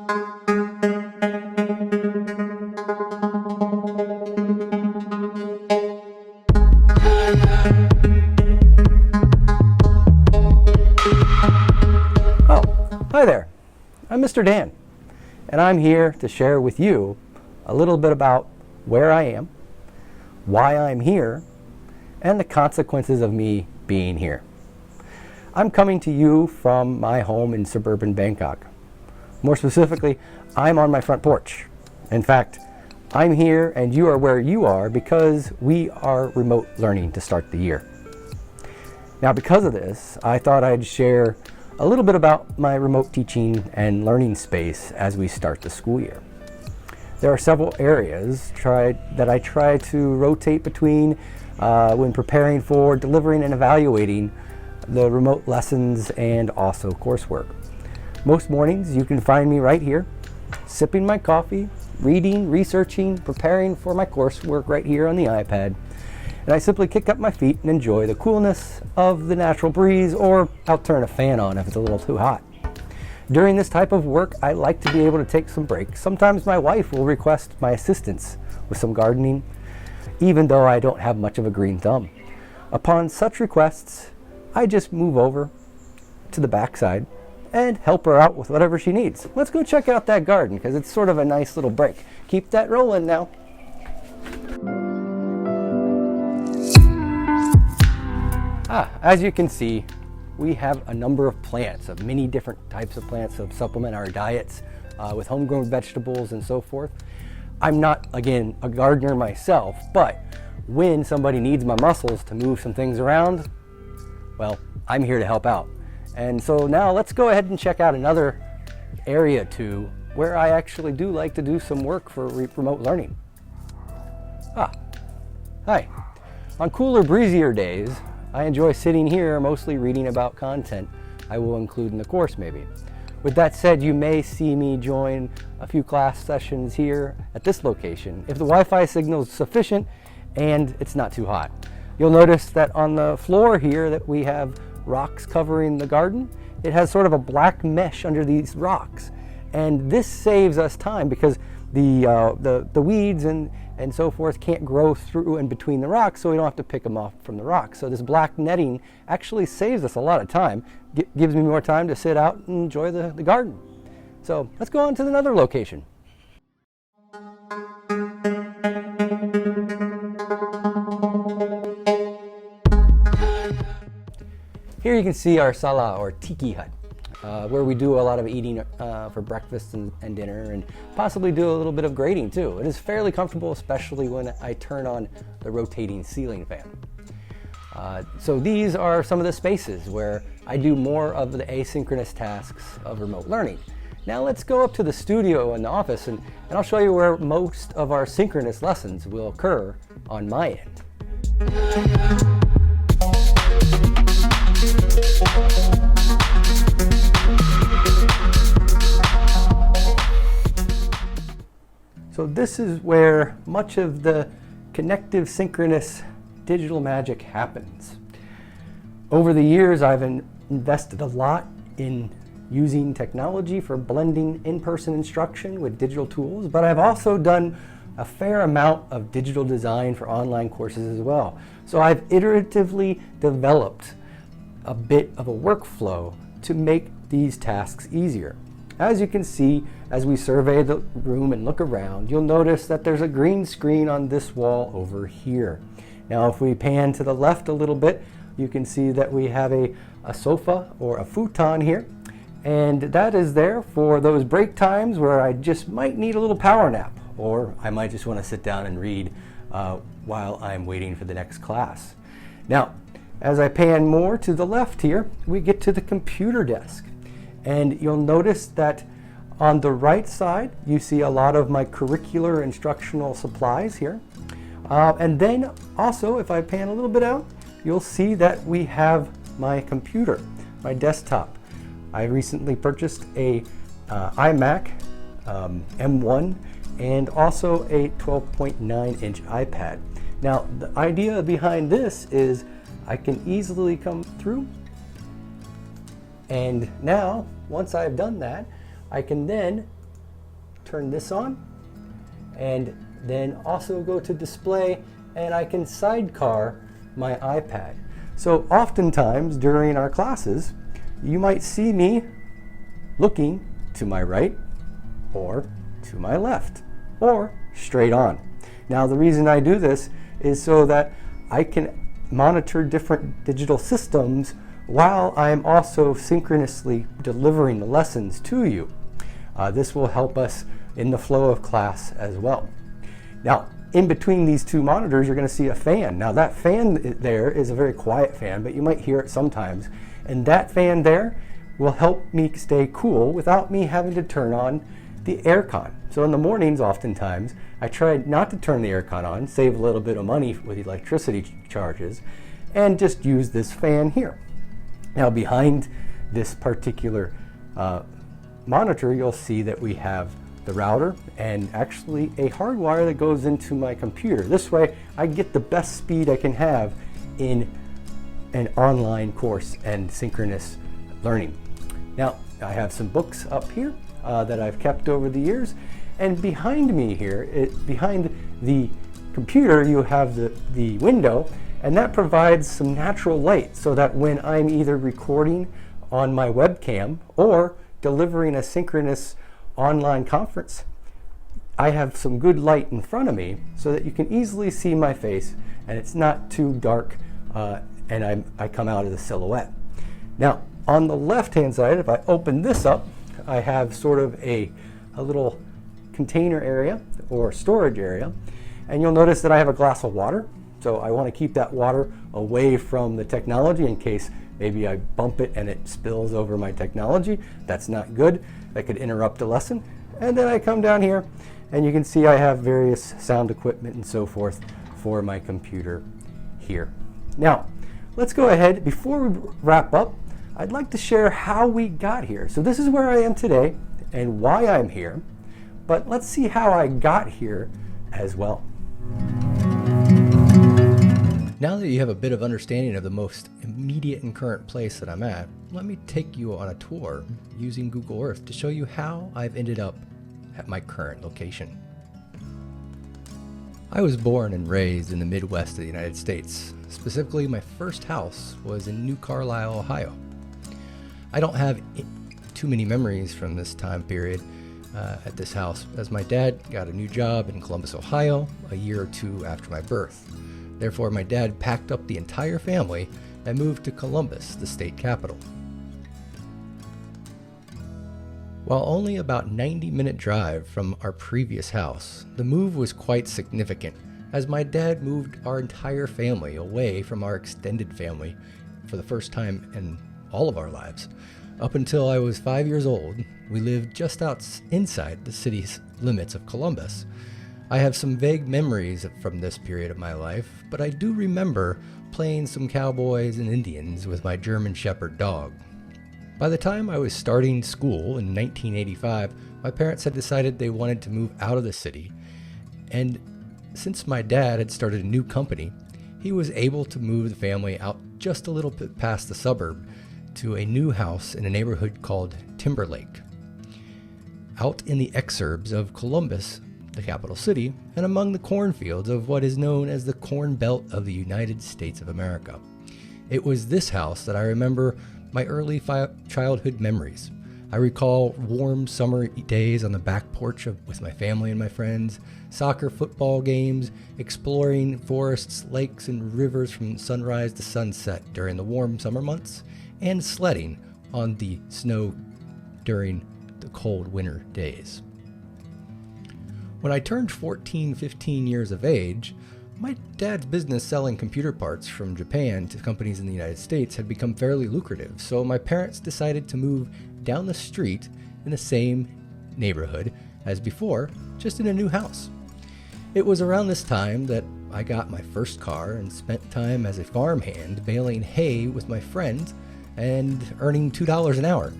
Hi there, I'm Mr. Dan, and I'm here to share with you a little bit about where I am, why I'm here, and the consequences of me being here. I'm coming to you from my home in suburban Bangkok. More specifically, I'm on my front porch. In fact, I'm here and you are where you are because we are remote learning to start the year. Now, because of this, I thought I'd share a little bit about my remote teaching and learning space as we start the school year. There are several areas that I try to rotate between when preparing for delivering and evaluating the remote lessons and also coursework. Most mornings you can find me right here, sipping my coffee, reading, researching, preparing for my coursework right here on the iPad. And I simply kick up my feet and enjoy the coolness of the natural breeze, or I'll turn a fan on if it's a little too hot. During this type of work, I like to be able to take some breaks. Sometimes my wife will request my assistance with some gardening, even though I don't have much of a green thumb. Upon such requests, I just move over to the backside and help her out with whatever she needs. Let's go check out that garden because it's sort of a nice little break. Keep that rolling now. As you can see, we have a number of plants, of many different types of plants to supplement our diets with homegrown vegetables and so forth. I'm not, again, a gardener myself, but when somebody needs my muscles to move some things around, well, I'm here to help out. And so now let's go ahead and check out another area too, where I actually do like to do some work for remote learning. Hi. On cooler, breezier days, I enjoy sitting here, mostly reading about content I will include in the course maybe. With that said, you may see me join a few class sessions here at this location if the Wi-Fi signal is sufficient and it's not too hot. You'll notice that on the floor here that we have rocks covering the garden. It has sort of a black mesh under these rocks. And this saves us time because the weeds and so forth can't grow through and between the rocks, so we don't have to pick them off from the rocks. So this black netting actually saves us a lot of time, gives me more time to sit out and enjoy the garden. So let's go on to another location. Here you can see our sala, or tiki hut, where we do a lot of eating for breakfast and dinner, and possibly do a little bit of grading too. It is fairly comfortable, especially when I turn on the rotating ceiling fan. So these are some of the spaces where I do more of the asynchronous tasks of remote learning. Now let's go up to the studio in the office, and I'll show you where most of our synchronous lessons will occur on my end. So this is where much of the connective synchronous digital magic happens. Over the years, I've invested a lot in using technology for blending in-person instruction with digital tools, but I've also done a fair amount of digital design for online courses as well. So I've iteratively developed a bit of a workflow to make these tasks easier. As you can see, as we survey the room and look around, you'll notice that there's a green screen on this wall over here. Now, if we pan to the left a little bit, you can see that we have a sofa or a futon here, and that is there for those break times where I just might need a little power nap, or I might just want to sit down and read while I'm waiting for the next class. Now, as I pan more to the left here, we get to the computer desk. And you'll notice that on the right side, you see a lot of my curricular instructional supplies here. And then also, if I pan a little bit out, you'll see that we have my computer, my desktop. I recently purchased a iMac M1 and also a 12.9-inch iPad. Now, the idea behind this is I can easily come through, and now, once I've done that, I can then turn this on, and then also go to display, and I can sidecar my iPad. So oftentimes during our classes, you might see me looking to my right or to my left or straight on. Now the reason I do this is so that I can monitor different digital systems while I'm also synchronously delivering the lessons to you. This will help us in the flow of class as well. Now, in between these two monitors, you're going to see a fan. Now that fan there is a very quiet fan, but you might hear it sometimes. And that fan there will help me stay cool without me having to turn on the aircon. So in the mornings, oftentimes, I try not to turn the aircon on, save a little bit of money with electricity charges, and just use this fan here. Now behind this particular monitor, you'll see that we have the router and actually a hard wire that goes into my computer. This way I get the best speed I can have in an online course and synchronous learning. Now I have some books up here that I've kept over the years, and behind me here, behind the computer, you have the window, and that provides some natural light so that when I'm either recording on my webcam or delivering a synchronous online conference, I have some good light in front of me so that you can easily see my face and it's not too dark, and I come out of the silhouette. Now on the left hand side, if I open this up, I have sort of a little container area or storage area, and you'll notice that I have a glass of water. So I want to keep that water away from the technology in case maybe I bump it and it spills over my technology. That's not good. That could interrupt a lesson. And then I come down here and you can see I have various sound equipment and so forth for my computer here. Now, let's go ahead. Before we wrap up, I'd like to share how we got here. So this is where I am today and why I'm here, but let's see how I got here as well. Now that you have a bit of understanding of the most immediate and current place that I'm at, let me take you on a tour using Google Earth to show you how I've ended up at my current location. I was born and raised in the Midwest of the United States. Specifically, my first house was in New Carlisle, Ohio. I don't have too many memories from this time period at this house, as my dad got a new job in Columbus, Ohio, a year or two after my birth. Therefore, my dad packed up the entire family and moved to Columbus, the state capital. While only about 90-minute drive from our previous house, the move was quite significant, as my dad moved our entire family away from our extended family for the first time in all of our lives. Up until I was 5 years old, we lived just inside the city's limits of Columbus. I have some vague memories from this period of my life, but I do remember playing some cowboys and Indians with my German Shepherd dog. By the time I was starting school in 1985, my parents had decided they wanted to move out of the city, and since my dad had started a new company, he was able to move the family out just a little bit past the suburb to a new house in a neighborhood called Timberlake, out in the exurbs of Columbus, the capital city, and among the cornfields of what is known as the Corn Belt of the United States of America. It was this house that I remember my early childhood memories. I recall warm summer days on the back porch with my family and my friends, soccer football games, exploring forests, lakes, and rivers from sunrise to sunset during the warm summer months, and sledding on the snow during the cold winter days. When I turned 15 years of age, my dad's business selling computer parts from Japan to companies in the United States had become fairly lucrative, so my parents decided to move down the street in the same neighborhood as before, just in a new house. It was around this time that I got my first car and spent time as a farmhand baling hay with my friends and earning $2 an hour.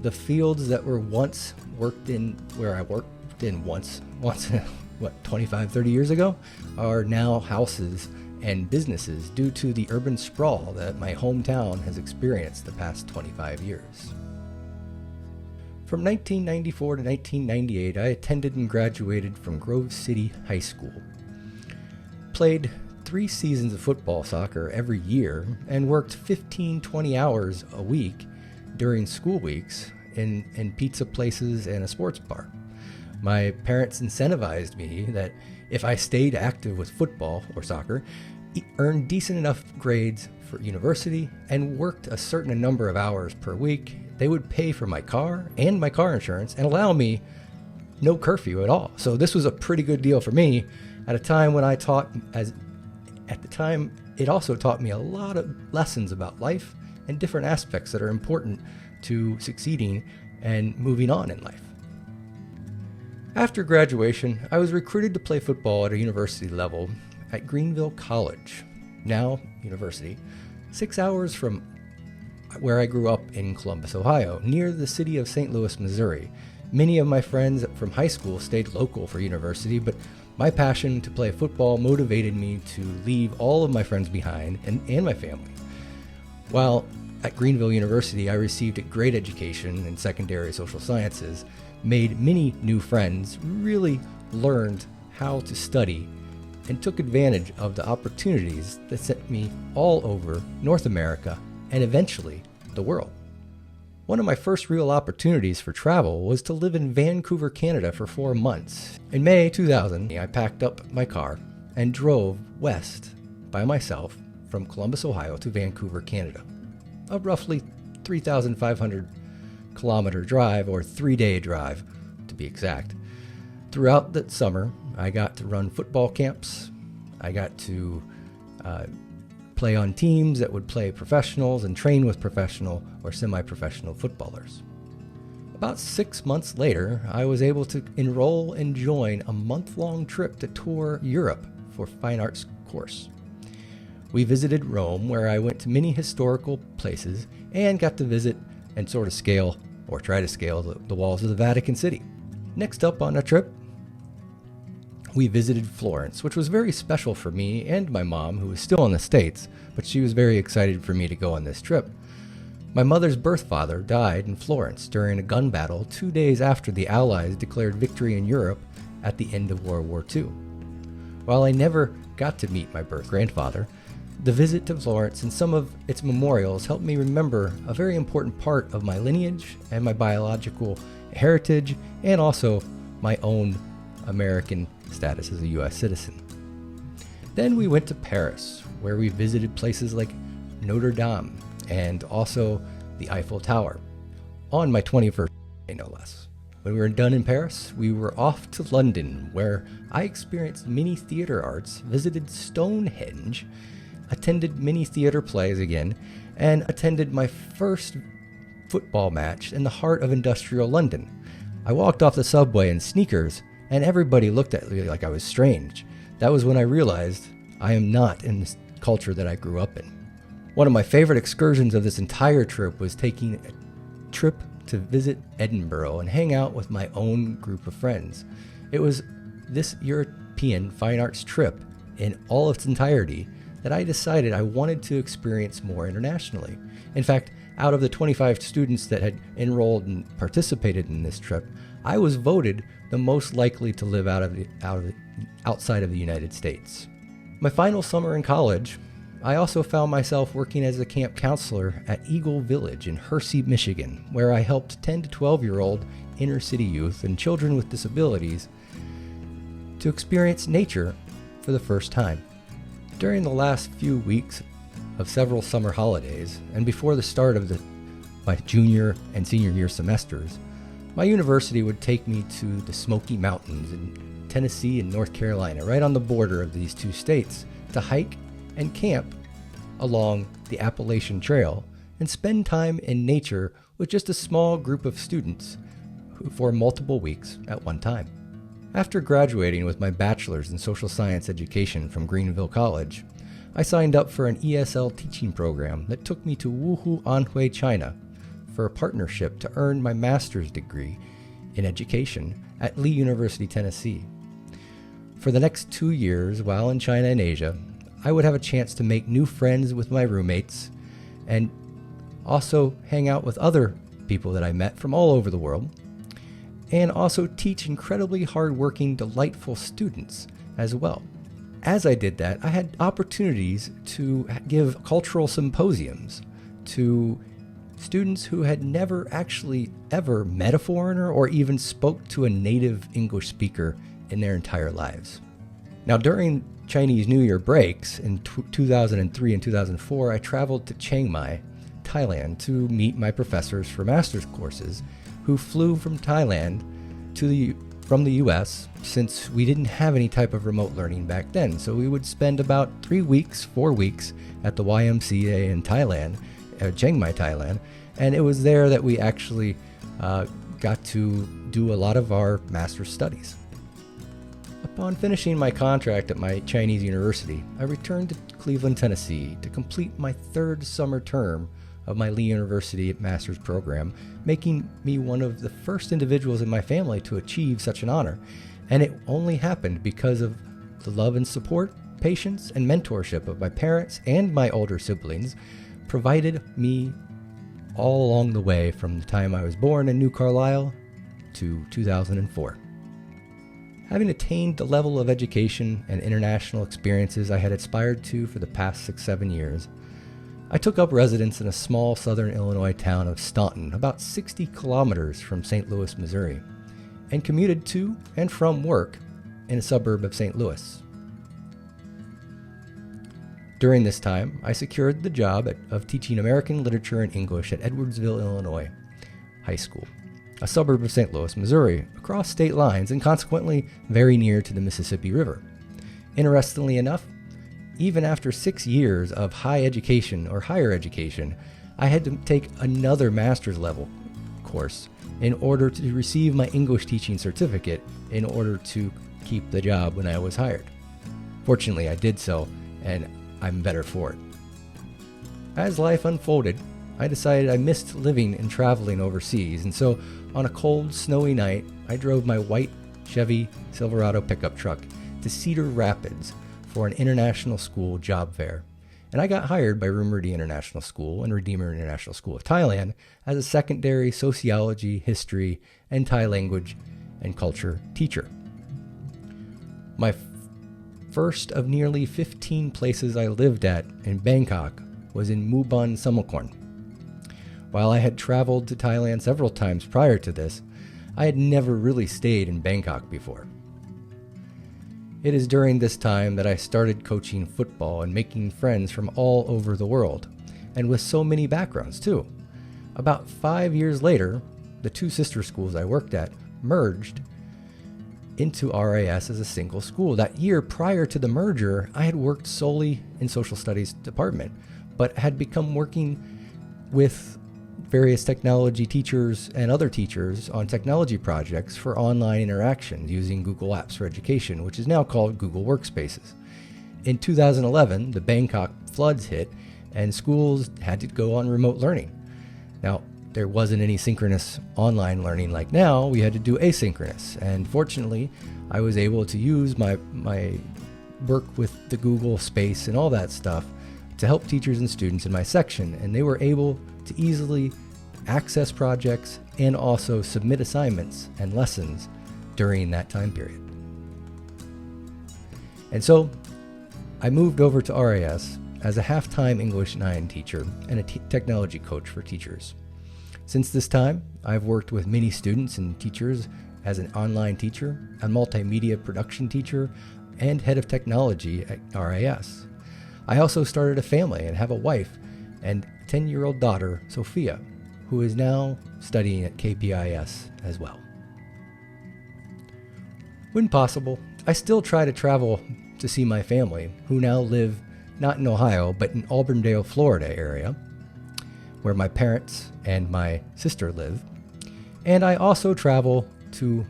The fields that were once worked in where I worked in once, 25-30 years ago, are now houses and businesses due to the urban sprawl that my hometown has experienced the past 25 years. From 1994 to 1998, I attended and graduated from Grove City High School. Played 3 seasons of football soccer every year and worked 15-20 hours a week during school weeks in pizza places and a sports bar. My parents incentivized me that if I stayed active with football or soccer, earned decent enough grades for university, and worked a certain number of hours per week, they would pay for my car and my car insurance and allow me no curfew at all. So this was a pretty good deal for me at a time when at the time, it also taught me a lot of lessons about life and different aspects that are important to succeeding and moving on in life. After graduation, I was recruited to play football at a university level at Greenville College, now university, 6 hours from where I grew up in Columbus, Ohio, near the city of St. Louis, Missouri. Many of my friends from high school stayed local for university, but my passion to play football motivated me to leave all of my friends behind and my family. While at Greenville University, I received a great education in secondary social sciences, made many new friends, really learned how to study, and took advantage of the opportunities that sent me all over North America and eventually the world. One of my first real opportunities for travel was to live in Vancouver, Canada for 4 months. In May 2000, I packed up my car and drove west by myself from Columbus, Ohio to Vancouver, Canada. A roughly 3,500 kilometer drive, or 3-day drive to be exact. Throughout the summer, I got to run football camps. I got to play on teams that would play professionals and train with professional or semi-professional footballers. About 6 months later, I was able to enroll and join a month-long trip to tour Europe for fine arts course. We visited Rome, where I went to many historical places and got to visit and sort of scale, or try to scale, the walls of the Vatican City. Next up on a trip, we visited Florence, which was very special for me and my mom, who was still in the States, but she was very excited for me to go on this trip. My mother's birth father died in Florence during a gun battle 2 days after the Allies declared victory in Europe at the end of World War II. While I never got to meet my birth grandfather, the visit to Florence and some of its memorials helped me remember a very important part of my lineage and my biological heritage, and also my own American status as a U.S. citizen. Then we went to Paris, where we visited places like Notre Dame and also the Eiffel Tower on my 21st birthday, no less. When we were done in Paris, we were off to London, where I experienced many theater arts, visited Stonehenge, attended many theater plays again, and attended my first football match in the heart of industrial London. I walked off the subway in sneakers, and everybody looked at me like I was strange. That was when I realized I am not in the culture that I grew up in. One of my favorite excursions of this entire trip was taking a trip to visit Edinburgh and hang out with my own group of friends. It was this European fine arts trip in all its entirety that I decided I wanted to experience more internationally. In fact, out of the 25 students that had enrolled and participated in this trip, I was voted the most likely to live outside of the United States. My final summer in college, I also found myself working as a camp counselor at Eagle Village in Hershey, Michigan, where I helped 10 to 12-year-old inner city youth and children with disabilities to experience nature for the first time. During the last few weeks of several summer holidays, and before the start of my junior and senior year semesters, my university would take me to the Smoky Mountains in Tennessee and North Carolina, right on the border of these two states, to hike and camp along the Appalachian Trail and spend time in nature with just a small group of students for multiple weeks at one time. After graduating with my bachelor's in social science education from Greenville College, I signed up for an ESL teaching program that took me to Wuhu, Anhui, China, for a partnership to earn my master's degree in education at Lee University, Tennessee. For the next 2 years, while in China and Asia, I would have a chance to make new friends with my roommates and also hang out with other people that I met from all over the world, and also teach incredibly hardworking, delightful students as well. As I did that, I had opportunities to give cultural symposiums to students who had never actually ever met a foreigner or even spoke to a native English speaker in their entire lives. Now, during Chinese New Year breaks in 2003 and 2004, I traveled to Chiang Mai, Thailand, to meet my professors for master's courses who flew from Thailand from the US, since we didn't have any type of remote learning back then. So we would spend about 4 weeks at the YMCA in Thailand, Chiang Mai, Thailand, and it was there that we actually got to do a lot of our master's studies. Upon finishing my contract at my Chinese university, I returned to Cleveland, Tennessee to complete my third summer term of my Lee University master's program, making me one of the first individuals in my family to achieve such an honor. And it only happened because of the love and support, patience, and mentorship of my parents and my older siblings provided me all along the way from the time I was born in New Carlisle to 2004. Having attained the level of education and international experiences I had aspired to for the past 6-7 years, I took up residence in a small southern Illinois town of Staunton, about 60 kilometers from St. Louis, Missouri, and commuted to and from work in a suburb of St. Louis. During this time, I secured the job of teaching American literature and English at Edwardsville, Illinois High School, a suburb of St. Louis, Missouri, across state lines and consequently very near to the Mississippi River. Interestingly enough, even after 6 years of higher education, I had to take another master's level course in order to receive my English teaching certificate in order to keep the job when I was hired. Fortunately, I did so, and I'm better for it. As life unfolded, I decided I missed living and traveling overseas, and so on a cold, snowy night, I drove my white Chevy Silverado pickup truck to Cedar Rapids for an international school job fair. And I got hired by Rumurdi International School and Redeemer International School of Thailand as a secondary sociology, history, and Thai language and culture teacher. My first of nearly 15 places I lived at in Bangkok was in Muban, Samukorn. While I had traveled to Thailand several times prior to this, I had never really stayed in Bangkok before. It is during this time that I started coaching football and making friends from all over the world, and with so many backgrounds too. About 5 years later, the two sister schools I worked at merged into RIS as a single school. That year prior to the merger, I had worked solely in social studies department, but had become working with various technology teachers and other teachers on technology projects for online interactions using Google Apps for Education, which is now called Google Workspaces. In 2011, the Bangkok floods hit and schools had to go on remote learning. Now, there wasn't any synchronous online learning like now. We had to do asynchronous, and fortunately, I was able to use my work with the Google Space and all that stuff to help teachers and students in my section, and they were able to easily access projects and also submit assignments and lessons during that time period. And so I moved over to RIS as a half-time English 9 teacher and a technology coach for teachers. Since this time, I've worked with many students and teachers as an online teacher, a multimedia production teacher, and head of technology at RIS. I also started a family and have a wife and 10-year-old daughter, Sophia, who is now studying at KPIS as well. When possible, I still try to travel to see my family, who now live not in Ohio, but in Auburndale, Florida area, where my parents and my sister live. And I also travel to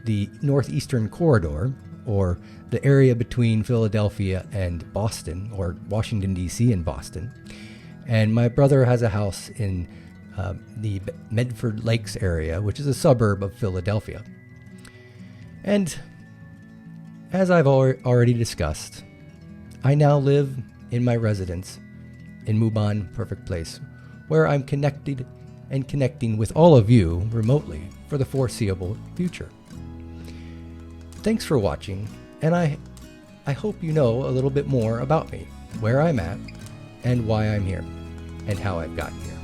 the northeastern corridor, or the area between Philadelphia and Boston, or Washington, D.C. and Boston. And my brother has a house in the Medford Lakes area, which is a suburb of Philadelphia. And as I've already discussed, I now live in my residence in Muban, Perfect Place, where I'm connected and connecting with all of you remotely for the foreseeable future. Thanks for watching, and I hope you know a little bit more about me, where I'm at, and why I'm here, and how I've gotten here.